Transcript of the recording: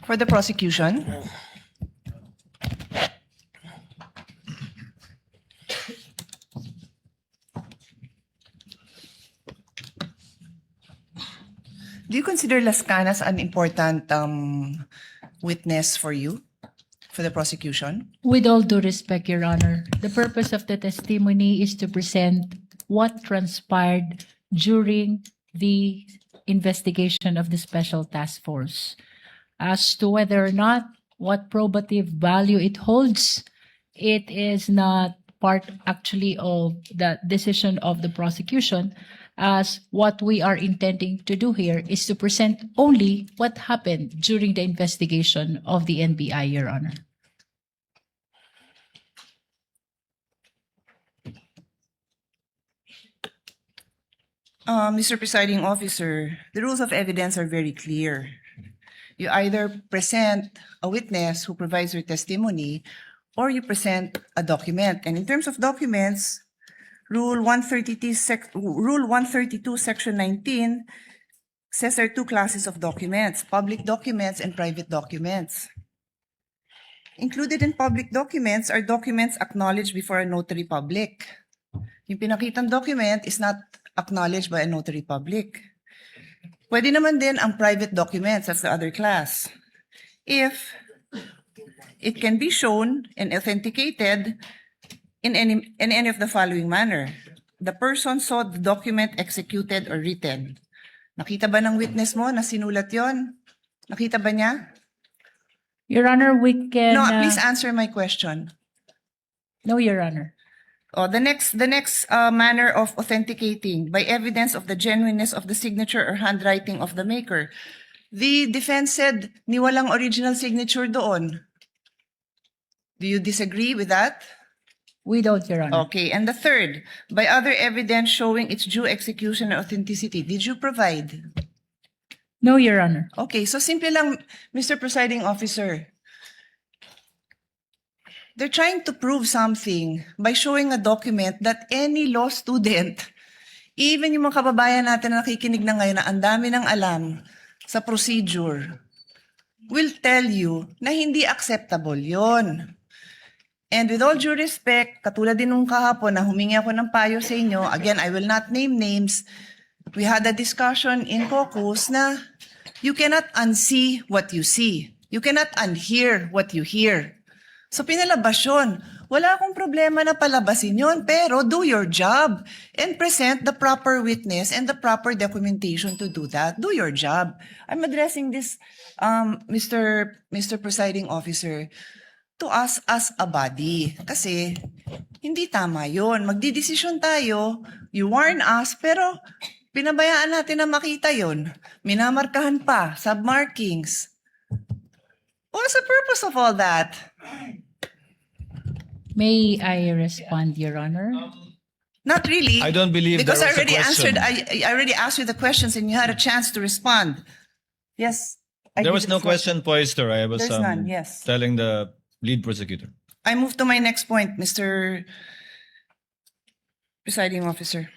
For the prosecution. Do you consider Las Canas an important witness for you, for the prosecution? With all due respect, Your Honor, the purpose of the testimony is to present what transpired during the investigation of the Special Task Force. As to whether or not what probative value it holds, it is not part actually of the decision of the prosecution, as what we are intending to do here is to present only what happened during the investigation of the NBI, Your Honor. Mr. Presiding Officer, the rules of evidence are very clear. You either present a witness who provides your testimony or you present a document. And in terms of documents, Rule 132, Section 19 says there are two classes of documents, public documents and private documents. Included in public documents are documents acknowledged before a notary public. Yung pinakitang document is not acknowledged by a notary public. Pwede naman din ang private documents, that's the other class. If it can be shown and authenticated in any of the following manner. The person saw the document executed or written. Nakita ba ng witness mo na sinulat yon? Nakita ba niya? Your Honor, we can... No, please answer my question. No, Your Honor. Oh, the next manner of authenticating by evidence of the genuineness of the signature or handwriting of the maker. The defense said ni walang original signature doon. Do you disagree with that? We don't, Your Honor. Okay, and the third, by other evidence showing its due execution and authenticity, did you provide? No, Your Honor. Okay, so simple lang, Mr. Presiding Officer. They're trying to prove something by showing a document that any law student, even yung mga kababayan natin na nakikinig na ngayon na ang dami ng alam sa procedure, will tell you na hindi acceptable yon. And with all due respect, katulad din nung kahapon na humingi ako ng payo sa inyo, again, I will not name names, we had a discussion in caucus na you cannot unsee what you see. You cannot unhear what you hear. So pinalabas yun. Wala akong problema na palabasin yun, pero do your job and present the proper witness and the proper documentation to do that. Do your job. I'm addressing this, Mr. Presiding Officer, to us as a body. Kasi hindi tama yun. Magdidesisyon tayo, you warn us, pero pinabayaan natin na makita yun. Minamarkahan pa, submarkings. What's the purpose of all that? May I respond, Your Honor? Not really. I don't believe because there I was a already question. answered. I already asked you the questions, and you had a chance to respond. Yes. There was no question posed, or I was There's none, yes. telling the lead prosecutor. I move to my next point, Mr. Presiding Officer.